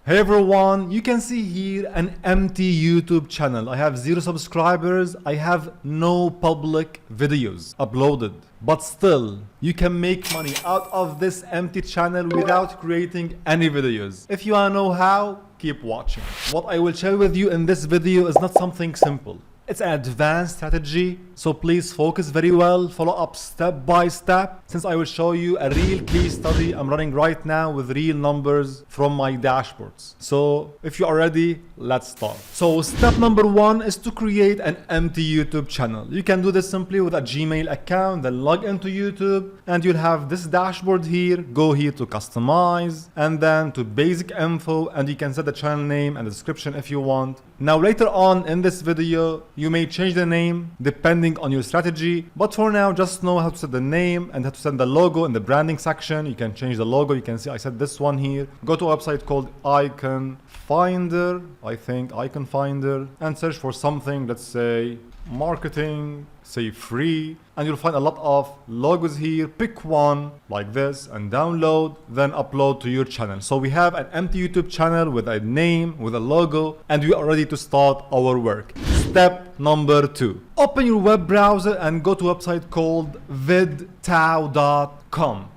Hey everyone, you can see here an empty YouTube channel. I have 0 subscribers. I have no public videos uploaded. But still, you can make money out of this empty channel without creating any videos. If you wanna know how, keep watching. What I will share with you in this video is not something simple. It's an advanced strategy, so please focus very well, follow up step by step, since I will show you a real case study I'm running right now with real numbers from my dashboards. So if you are ready, let's start. So step number 1 is to create an empty YouTube channel. You can do this simply with a Gmail account, then log into YouTube, and you'll have this dashboard here. Go here to customize, and then to basic info, and you can set the channel name and the description if you want. Now later on in this video, you may change the name depending on your strategy, but for now just know how to set the name and how to set the logo in the branding section. You can change the logo. You can see I set this one here. Go to a website called Icon Finder, I think Icon Finder, and search for something, let's say marketing, say free, and you'll find a lot of logos here. Pick one like this and download, then upload to your channel. So we have an empty YouTube channel with a name, with a logo, and we are ready to start our work. Step number 2. Open your web browser and go to a website called vidtao.com.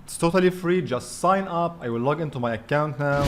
It's totally free, just sign up. I will log into my account now.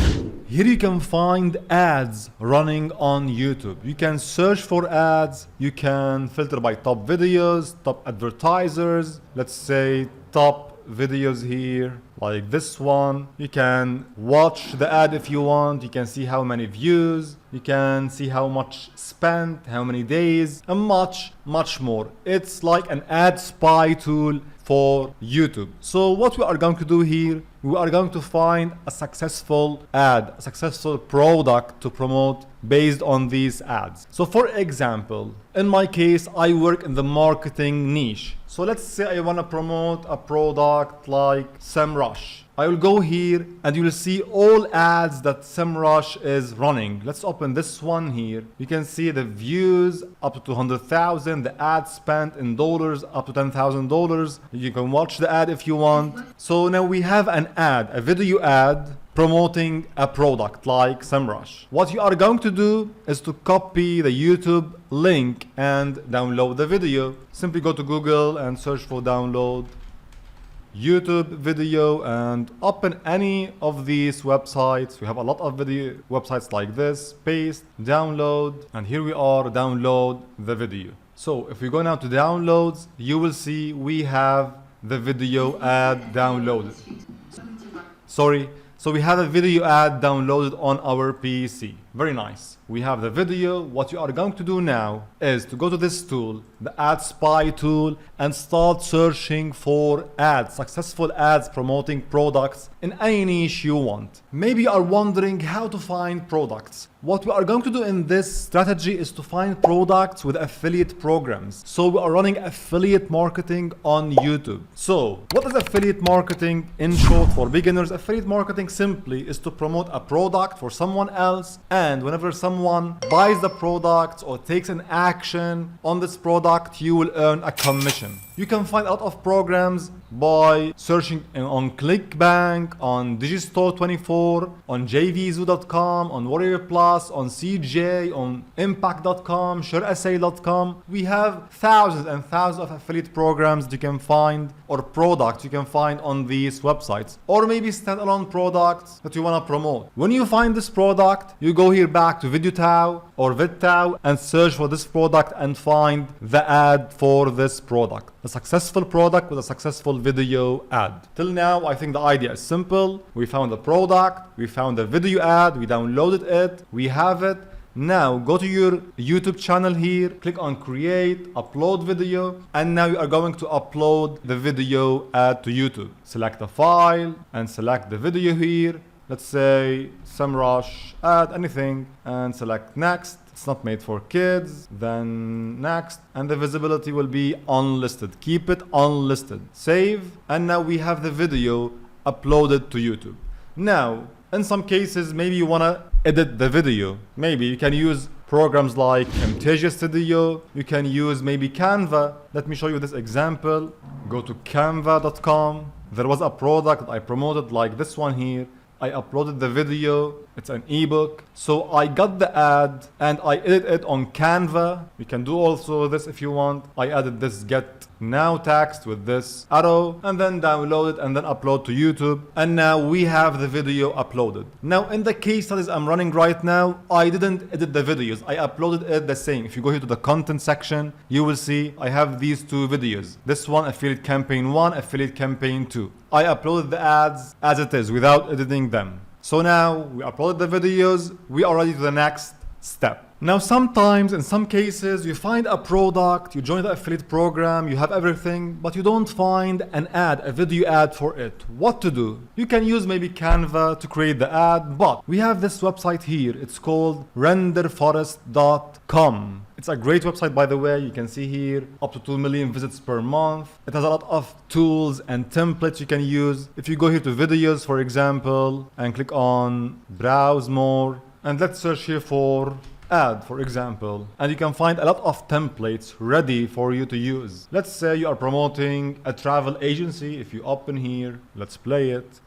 Here you can find ads running on YouTube. You can search for ads. You can filter by top videos, top advertisers. Let's say top videos here, like this one. You can watch the ad if you want. You can see how many views. You can see how much spent, how many days, and much more. It's like an ad spy tool for YouTube. So what we are going to do here, we are going to find a successful ad, a successful product to promote based on these ads. So for example, in my case, I work in the marketing niche. So let's say I want to promote a product like SEMrush. I will go here and you will see all ads that SEMrush is running. Let's open this one here. You can see the views up to 200,000, the ad spent in dollars up to $10,000. You can watch the ad if you want. So now we have an ad, a video ad promoting a product like SEMrush. What you are going to do is to copy the YouTube link and download the video. Simply go to Google and search for download YouTube video and open any of these websites. We have a lot of video websites like this. Paste, download, and here we are, download the video. So if we go now to downloads, you will see we have the video ad downloaded. So we have a video ad downloaded on our PC. Very nice. We have the video. What you are going to do now is to go to this tool, the ad spy tool, and start searching for ads, successful ads promoting products in any niche you want. Maybe you are wondering how to find products. What we are going to do in this strategy is to find products with affiliate programs. So we are running affiliate marketing on YouTube. So what is affiliate marketing in short for beginners? Affiliate marketing simply is to promote a product for someone else, and whenever someone buys the product or takes an action on this product, you will earn a commission. You can find a lot of programs by searching on ClickBank, on Digistore24, on jvzoo.com, on Warrior Plus, on CJ, on Impact.com, ShareAssay.com. We have thousands and thousands of affiliate programs that you can find, or products you can find on these websites, or maybe standalone products that you want to promote. When you find this product, you go here back to VidTao or VidTao and search for this product and find the ad for this product. A successful product with a successful video ad. Till now, I think the idea is simple. We found the product, we found the video ad, we downloaded it, we have it. Now go to your YouTube channel here, click on create, upload video, and now you are going to upload the video ad to YouTube. Select the file and select the video here. Let's say SEMrush ad, anything, and select next. It's not made for kids, then next, and the visibility will be unlisted. Keep it unlisted. Save, and now we have the video uploaded to YouTube. Now, in some cases, maybe you want to edit the video. Maybe you can use programs like Camtasia Studio. You can use maybe Canva. Let me show you this example. Go to canva.com. There was a product that I promoted like this one here. I uploaded the video, it's an ebook. So I got the ad and I edit it on Canva. You can do also this if you want. I added this get now text with this arrow and then download it and then upload to YouTube. And now we have the video uploaded. Now in the case studies I'm running right now, I didn't edit the videos. I uploaded it the same. If you go here to the content section, you will see I have these two videos. This one, affiliate campaign 1, affiliate campaign 2. I uploaded the ads as it is without editing them. So now we uploaded the videos, we are ready to the next step. Now sometimes, in some cases, you find a product, you join the affiliate program, you have everything, but you don't find an ad, a video ad for it. What to do? You can use maybe Canva to create the ad, but we have this website here. It's called renderforest.com. It's a great website, by the way. You can see here up to 2 million visits per month. It has a lot of tools and templates you can use. If you go here to videos, for example, and click on browse more, and let's search here for ad, for example, and you can find a lot of templates ready for you to use. Let's say you are promoting a travel agency. If you open here, let's play it.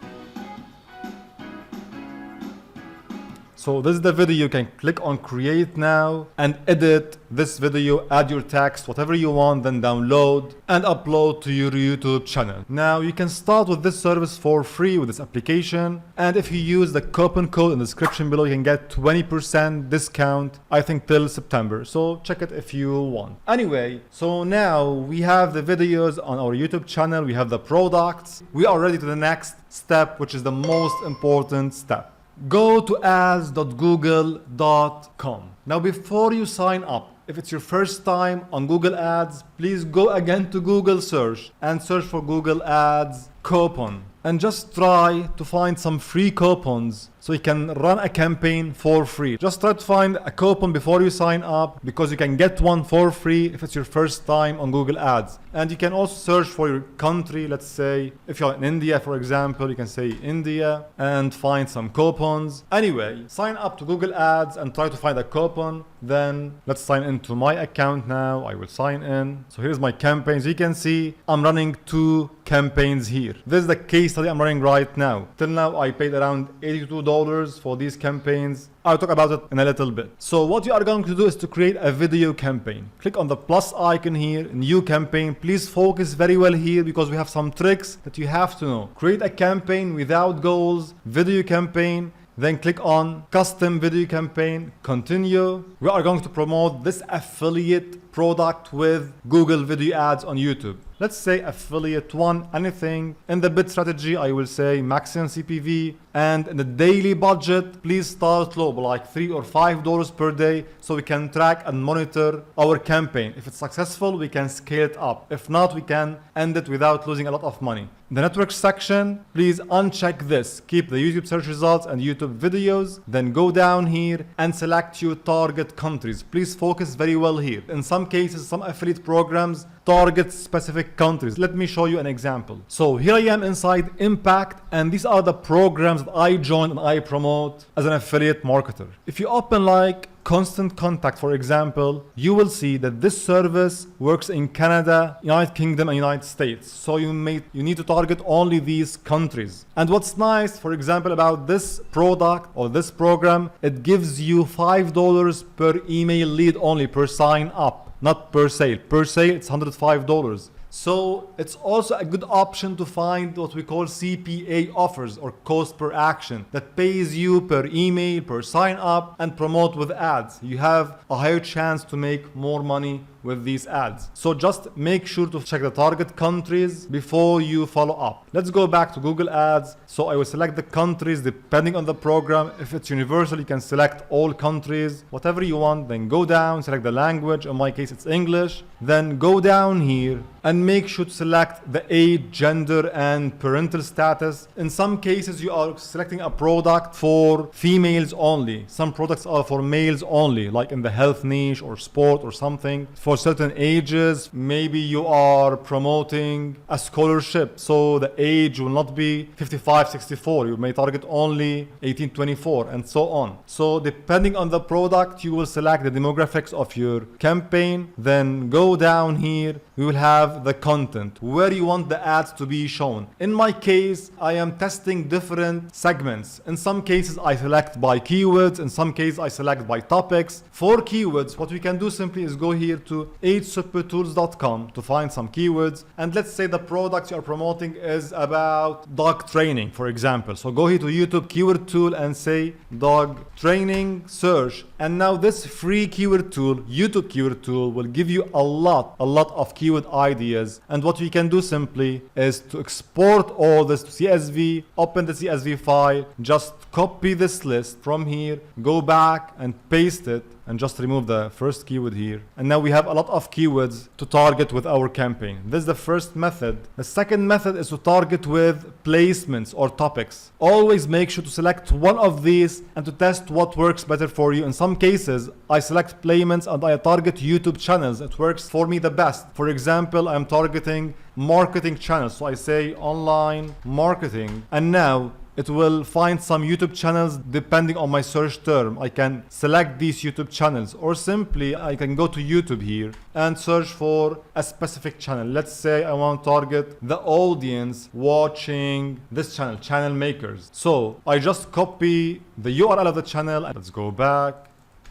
So this is the video. You can click on create now and edit this video, add your text, whatever you want, then download and upload to your YouTube channel. Now you can start with this service for free with this application. And if you use the coupon code in the description below, you can get 20% discount, I think till September. So check it if you want. Anyway, so now we have the videos on our YouTube channel. We have the products. We are ready to the next step, which is the most important step. Go to ads.google.com. Now before you sign up, if it's your first time on Google Ads, please go again to Google search and search for Google Ads coupon. And just try to find some free coupons so you can run a campaign for free. Just try to find a coupon before you sign up, because you can get one for free if it's your first time on Google Ads. And you can also search for your country. Let's say if you're in India, for example, you can say India and find some coupons. Anyway, sign up to Google Ads and try to find a coupon. Then let's sign into my account now. I will sign in. So here's my campaigns. You can see I'm running 2 campaigns here. This is the case study I'm running right now. Till now I paid around $82 for these campaigns. I'll talk about it in a little bit. So what you are going to do is to create a video campaign. Click on the plus icon here, new campaign. Please focus very well here because we have some tricks that you have to know. Create a campaign without goals, video campaign. Then click on custom video campaign, continue. We are going to promote this affiliate product with Google video ads on YouTube. Let's say affiliate 1, anything. In the bid strategy, I will say maximum CPV. And in the daily budget, please start low, like $3 or $5 per day, so we can track and monitor our campaign. If it's successful, we can scale it up. If not, we can end it without losing a lot of money. In the network section, please uncheck this. Keep the YouTube search results and YouTube videos. Then go down here and select your target countries. Please focus very well here. In some cases, some affiliate programs target specific countries. Let me show you an example. So here I am inside Impact, and these are the programs that I joined and I promote as an affiliate marketer. If you open like Constant Contact, for example, you will see that this service works in Canada, United Kingdom, and United States. So you need to target only these countries. And what's nice, for example, about this product or this program, it gives you $5 per email lead only per sign up, not per sale. Per sale, it's $105. So it's also a good option to find what we call CPA offers, or cost per action, that pays you per email, per sign up, and promote with ads. You have a higher chance to make more money with these ads. So just make sure to check the target countries before you follow up. Let's go back to Google Ads. So I will select the countries depending on the program. If it's universal, you can select all countries, whatever you want. Then go down, select the language. In my case, it's English. Then go down here and make sure to select the age, gender, and parental status. In some cases, you are selecting a product for females only. Some products are for males only, like in the health niche or sport or something. For for certain ages. Maybe you are promoting a scholarship, so the age will not be 55, 64. You may target only 18, 24, and so on. So depending on the product, you will select the demographics of your campaign. Then go down here. We will have the content, where you want the ads to be shown. In my case, I am testing different segments. In some cases, I select by keywords. In some cases, I select by topics. For keywords, what we can do simply is go here to agesupertools.com to find some keywords. And let's say the product you are promoting is about dog training, for example. So go here to YouTube keyword tool and say dog training, search. And now this free keyword tool, YouTube keyword tool, will give you a lot of keyword ideas. And what we can do simply is to export all this to CSV, open the CSV file, just copy this list from here, go back and paste it, and just remove the first keyword here. And now we have a lot of keywords to target with our campaign. This is the first method. The second method is to target with placements or topics. Always make sure to select one of these and to test what works better for you. In some cases, I select placements and I target YouTube channels. It works for me the best. For example, I'm targeting marketing channels. So I say online marketing, and now it will find some YouTube channels depending on my search term. I can select these YouTube channels, or simply I can go to YouTube here and search for a specific channel. Let's say I want to target the audience watching this channel, channel makers. So I just copy the URL of the channel. Let's go back,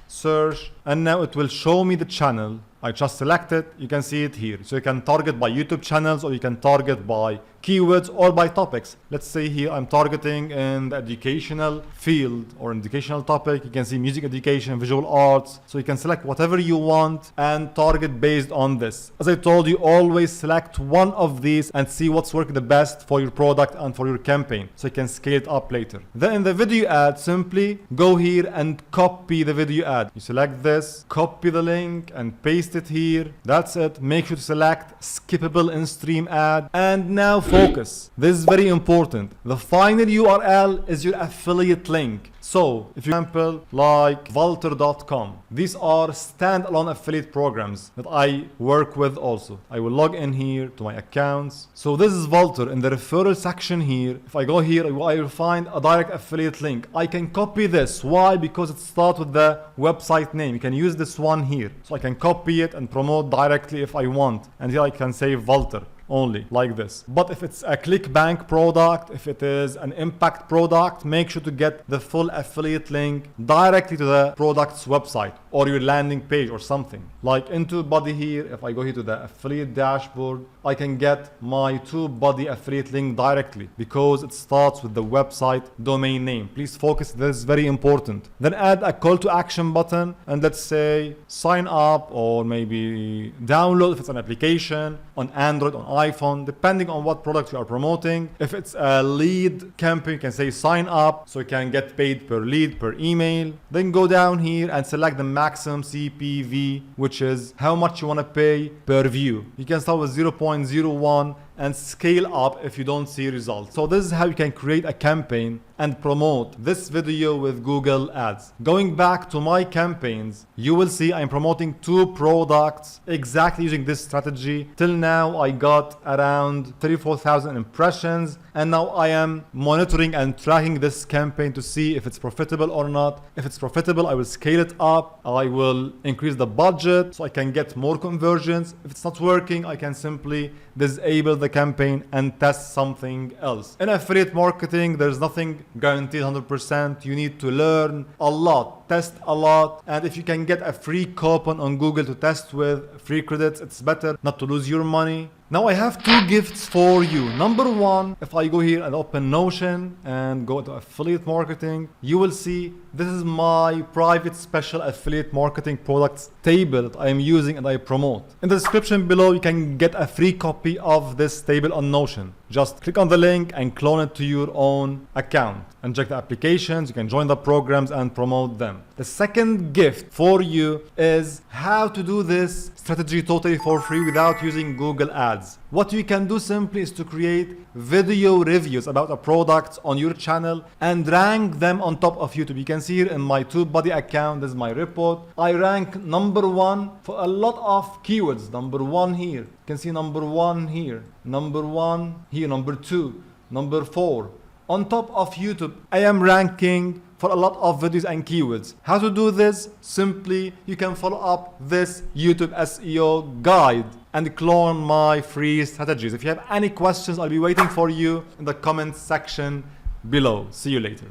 search, and now it will show me the channel. I just select it. You can see it here. So you can target by YouTube channels, or you can target by keywords or by topics. Let's say here I'm targeting in the educational field or educational topic. You can see music education, visual arts. So you can select whatever you want and target based on this. As I told you, always select one of these and see what's working the best for your product and for your campaign, so you can scale it up later. Then in the video ad, simply go here and copy the video ad. You select this, copy the link and paste it here. That's it. Make sure to select skippable in-stream ad, and now focus. This is very important. The final URL is your affiliate link. So, if you example like Walter.com, these are standalone affiliate programs that I work with also. I will log in here to my accounts. So this is Walter. In the referral section here, if I go here, I will find a direct affiliate link. I can copy this. Why? Because it starts with the website name. You can use this one here. So I can copy it and promote directly if I want. And here I can say Walter only, like this. But if it's a ClickBank product, if it is an impact product, make sure to get the full affiliate link directly to the product's website or your landing page or something. Like into body here, if I go here to the affiliate dashboard, I can get my to body affiliate link directly because it starts with the website domain name. Please focus, this is very important. Then add a call to action button, and let's say sign up, or maybe download if it's an application on Android, on iPhone, depending on what product you are promoting. If it's a lead campaign, you can say sign up, so you can get paid per lead, per email. Then go down here and select the maximum CPV, which is how much you want to pay per view. You can start with 0.01 and scale up if you don't see results. So this is how you can create a campaign and promote this video with Google Ads. Going back to my campaigns, you will see I'm promoting 2 products exactly using this strategy. Till now I got around 34,000 impressions, and now I am monitoring and tracking this campaign to see if it's profitable or not. If it's profitable, I will scale it up. I will increase the budget so I can get more conversions. If it's not working, I can simply disable the campaign and test something else. In affiliate marketing, there's nothing guaranteed 100%. You need to learn a lot, test a lot, and if you can get a free coupon on Google to test with, free credits, it's better not to lose your money. Now I have 2 gifts for you. Number 1, if I go here and open Notion and go to affiliate marketing, you will see this is my private special affiliate marketing products table that I am using and I promote. In the description below, you can get a free copy of this table on Notion. Just click on the link and clone it to your own account and check the applications. You can join the programs and promote them. The second gift for you is how to do this strategy totally for free without using Google Ads. What you can do simply is to create video reviews about a product on your channel and rank them on top of YouTube. You can see here in my TubeBuddy account, this is my report. I rank number 1 for a lot of keywords. Number 1 here. You can see number 1 here. Number 1 here. Number 2. Number 4. On top of YouTube, I am ranking for a lot of videos and keywords. How to do this? Simply, you can follow up this YouTube SEO guide and clone my free strategies. If you have any questions, I'll be waiting for you in the comments section below. See you later.